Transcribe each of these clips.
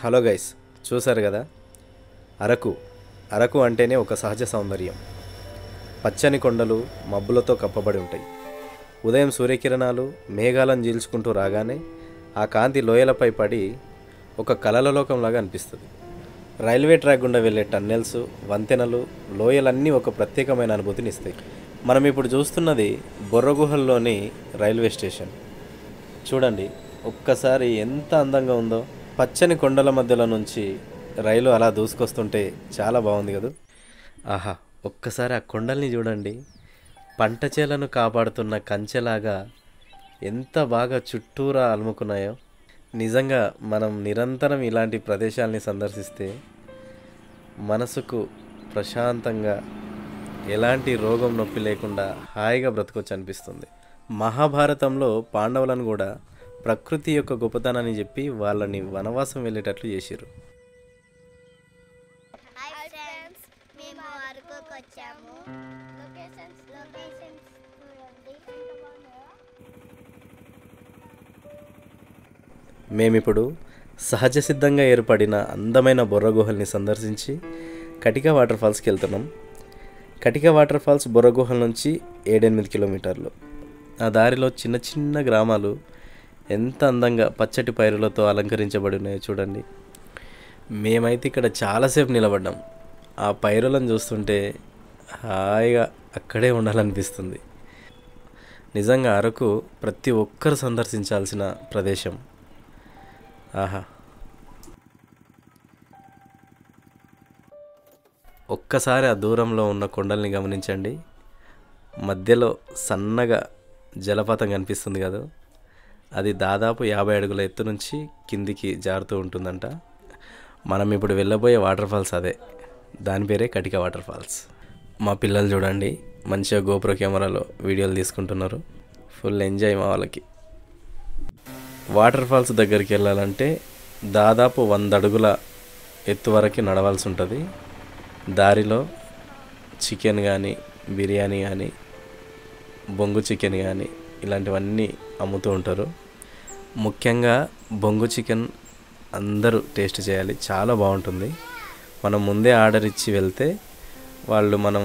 Hello guys, చూసారు కదా? అరకు అరకు అంటేనే ఒక సహజ సౌందర్యం. పచ్చని కొండలు మబ్బులతో కప్పబడి ఉంటాయి. ఉదయం సూర్యకిరణాలు మేఘాలను చీల్చుకుంటూ రాగానే ఆ కాంతి లోయలపై పడి ఒక కలల లోకంలాగా అనిపిస్తుంది. రైల్వే ట్రాక్ గుండా వెళ్ళే టన్నెల్స్, వంతెనలు, లోయలన్నీ ఒక ప్రత్యేకమైన అనుభూతిని ఇస్తాయి. మనం ఇప్పుడు చూస్తున్నది బొర్రగుహల్లోని రైల్వే స్టేషన్. చూడండి, ఒక్కసారి ఎంత అందంగా ఉందో. పచ్చని కొండల మధ్యలో నుంచి రైలు అలా దూసుకొస్తుంటే చాలా బాగుంది కదా. ఆహా, ఒక్కసారి ఆ కొండల్ని చూడండి. పంట చేలను కాపాడుతున్న కంచెలాగా ఎంత బాగా చుట్టూరా అలుముకున్నాయో. నిజంగా మనం నిరంతరం ఇలాంటి ప్రదేశాల్ని సందర్శిస్తే మనసుకు ప్రశాంతంగా, ఎలాంటి రోగం నొప్పి లేకుండా హాయిగా బ్రతకొచ్చు అనిపిస్తుంది. మహాభారతంలో పాండవులను కూడా ప్రకృతి యొక్క గొప్పతనాన్ని చెప్పి వాళ్ళని వనవాసం వెళ్ళేటట్లు చేసిర్రు. హాయ్ ఫ్రెండ్స్, మేము అరకుకి వచ్చాము. లొకేషన్స్ చూడండి ఎంత బాగున్నాయో. మేమిప్పుడు సహజ సిద్ధంగా ఏర్పడిన అందమైన బొర్రగుహల్ని సందర్శించి కటిక వాటర్ ఫాల్స్కి వెళ్తున్నాం. కటిక వాటర్ ఫాల్స్ బొర్రగుహల నుంచి 7-8 కిలోమీటర్లు. ఆ దారిలో చిన్న చిన్న గ్రామాలు ఎంత అందంగా పచ్చటి పైరులతో అలంకరించబడి ఉన్నాయో చూడండి. మేమైతే ఇక్కడ చాలాసేపు నిలబడ్డాం. ఆ పైరులను చూస్తుంటే హాయిగా అక్కడే ఉండాలనిపిస్తుంది. నిజంగా అరకు ప్రతి ఒక్కరు సందర్శించాల్సిన ప్రదేశం. ఆహా, ఒక్కసారి ఆ దూరంలో ఉన్న కొండల్ని గమనించండి. మధ్యలో సన్నగా జలపాతం కనిపిస్తుంది కదా, అది దాదాపు 50 అడుగుల ఎత్తు నుంచి కిందికి జారుతూ ఉంటుందంట. మనం ఇప్పుడు వెళ్ళబోయే వాటర్ ఫాల్స్ అదే. దాని పేరే కటిక వాటర్ ఫాల్స్. మా పిల్లలు చూడండి, మంచిగా గోప్రో కెమెరాలో వీడియోలు తీసుకుంటున్నారు. ఫుల్ ఎంజాయ్ మా వాళ్ళకి. వాటర్ ఫాల్స్ దగ్గరికి వెళ్ళాలంటే దాదాపు 100 అడుగుల ఎత్తు వరకు నడవాల్సి ఉంటుంది. దారిలో చికెన్ కానీ, బిర్యానీ కానీ, బొంగు చికెన్ కానీ ఇలాంటివన్నీ అమ్ముతూ ఉంటారు. ముఖ్యంగా బొంగు చికెన్ అందరూ టేస్ట్ చేయాలి, చాలా బాగుంటుంది. మనం ముందే ఆర్డర్ ఇచ్చి వెళ్తే వాళ్ళు మనం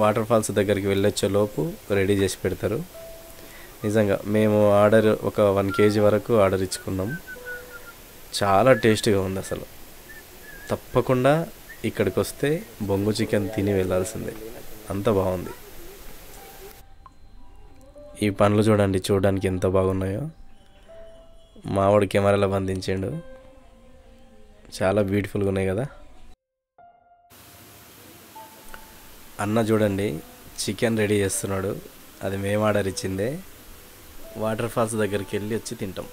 వాటర్ ఫాల్స్ దగ్గరికి వెళ్ళొచ్చే లోపు రెడీ చేసి పెడతారు. నిజంగా మేము ఒక 1 kg వరకు ఆర్డర్ ఇచ్చుకున్నాం. చాలా టేస్టీగా ఉంది అసలు. తప్పకుండా ఇక్కడికి వస్తే బొంగు చికెన్ తిని వెళ్ళాల్సిందే, అంత బాగుంది. ఈ పండ్లు చూడండి, చూడడానికి ఎంత బాగున్నాయో. మావాడు కెమెరాలో బంధించాడు. చాలా బ్యూటిఫుల్గా ఉన్నాయి కదా. అన్న చూడండి, చికెన్ రెడీ చేస్తున్నాడు. అది మేము ఆర్డర్ ఇచ్చిందే. వాటర్ ఫాల్స్ దగ్గరికి వెళ్ళి వచ్చి తింటాం.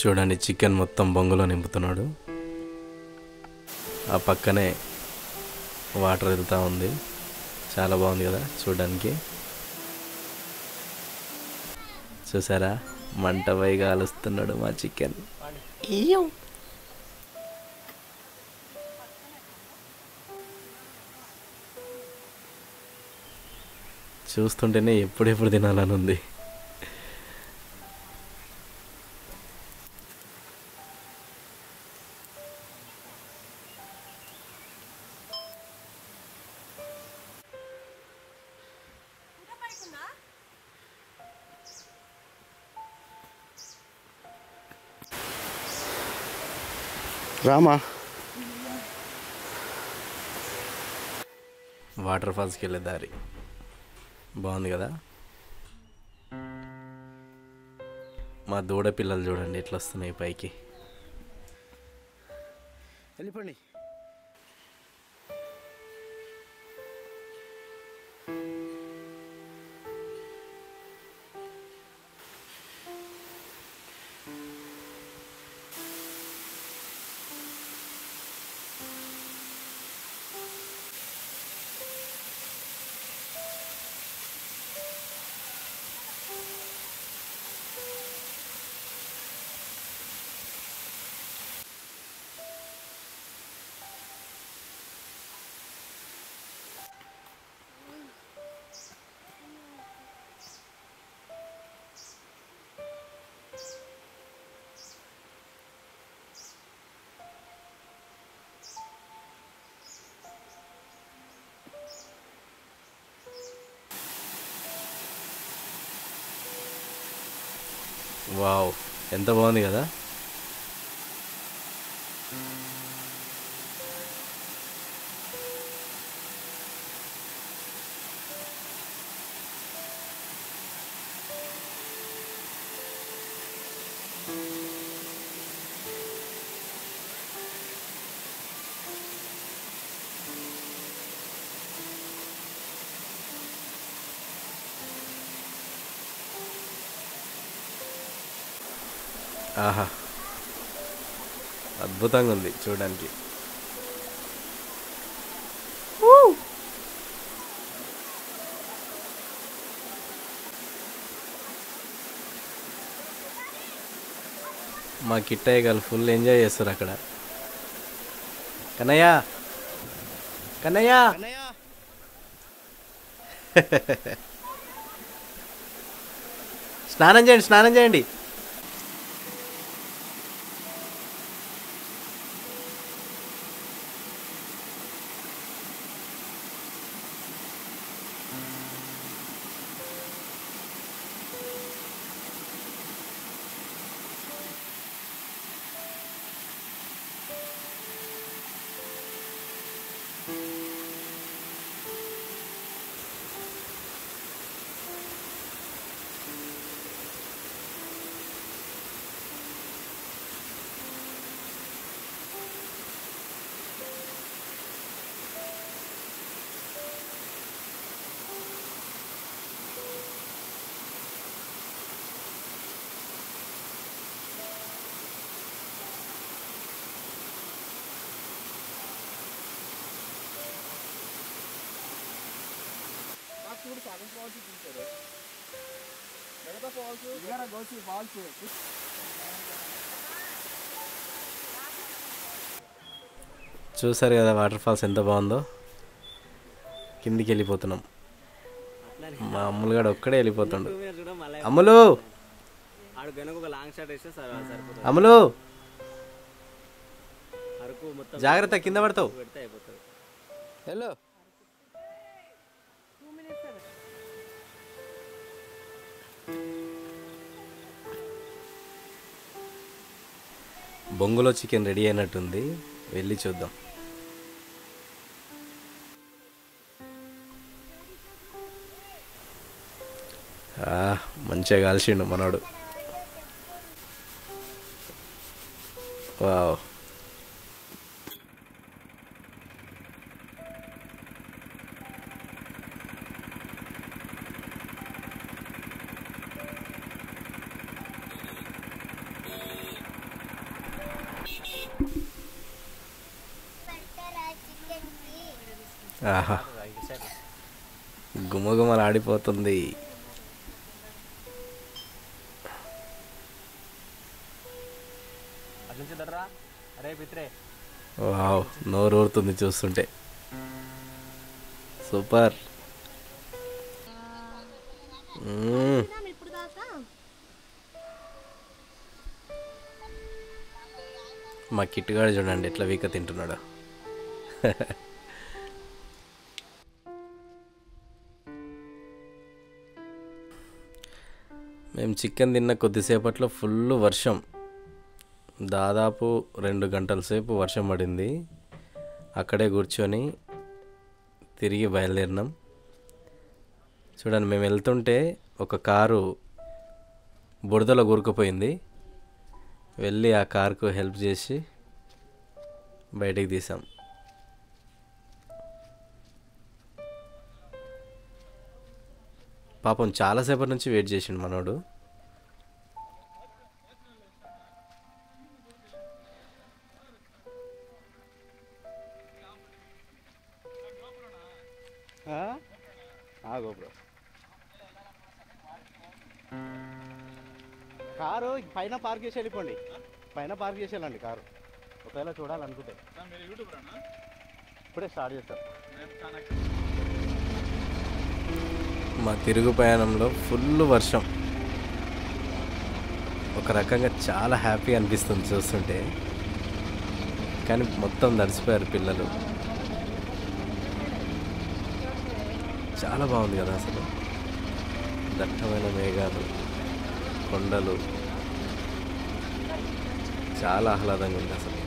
చూడండి, చికెన్ మొత్తం బొంగులో నింపుతున్నాడు. ఆ పక్కనే వాటర్ వెళ్తూ ఉంది. చాలా బాగుంది కదా చూడడానికి. చూసారా, మంట పై కాలుస్తున్నాడు మా చికెన్. చూస్తుంటేనే ఎప్పుడెప్పుడు తినాలని ఉంది. రామా, వాటర్ ఫాల్స్కి వెళ్ళే దారి బాగుంది కదా. మా దూడ పిల్లలు చూడండి ఎట్లా వస్తున్నాయి పైకి. వెళ్ళిపోండి. వావ్, ఎంత బాగుంది కదా. ఆహా, అద్భుతంగా ఉంది చూడడానికి. మా కిట్టయ్య గారు ఫుల్ ఎంజాయ్ చేస్తారు అక్కడ. కన్నయ్య, కన్నయ్య, స్నానం చేయండి, స్నానం చేయండి. చూసారు కదా వాటర్ ఫాల్స్ ఎంత బాగుందో. కిందికి వెళ్ళిపోతున్నాం. మా అమ్ములుగాడు ఒక్కడే వెళ్ళిపోతుండు. అమ్ములు, అమ్ములు, జాగ్రత్త, కింద పడతావు. హలో, బొంగులో చికెన్ రెడీ అయినట్టుంది, వెళ్ళి చూద్దాం. మంచిగా కాల్చిండు మనోడు. వావ్, ఆహా, గుమగుమలు ఆడిపోతుంది. వావ్, నోరు ఊరుతుంది చూస్తుంటే. సూపర్. మా కిట్టుగాడు చూడండి ఎట్లా వీక తింటున్నాడు. మేము చికెన్ తిన్న కొద్దిసేపట్లో ఫుల్ వర్షం, దాదాపు 2 గంటల సేపు వర్షం పడింది. అక్కడే కూర్చొని తిరిగి బయలుదేరినాం. చూడండి, మేము వెళ్తుంటే ఒక కారు బురదలో కూరుకుపోయింది. వెళ్ళి ఆ కారుకు హెల్ప్ చేసి బయటికి తీసాం. పాపం చాలాసేపటి నుంచి వెయిట్ చేసిండు మనోడు. గోపురం కారు పైన పార్క్ చేసి వెళ్ళిపోండి. పైన పార్క్ చేసి వెళ్ళండి కారు, ఒకవేళ చూడాలనుకుంటే. ఇప్పుడే స్టార్ట్ చేస్తాం. మా తిరుగు ప్రయాణంలో ఫుల్ వర్షం. ఒక రకంగా చాలా హ్యాపీ అనిపిస్తుంది చూస్తుంటే, కానీ మొత్తం తడిసిపోయారు పిల్లలు. చాలా బాగుంది కదా అసలు. దట్టమైన మేఘాలు, కొండలు, చాలా ఆహ్లాదంగా ఉంది అసలు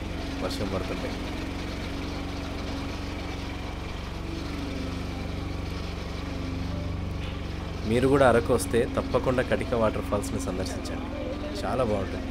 వర్షం పడుతుంటే. మీరు కూడా అరకు వస్తే తప్పకుండా కటిక వాటర్ ఫాల్స్ని సందర్శించండి, చాలా బాగుంటుంది.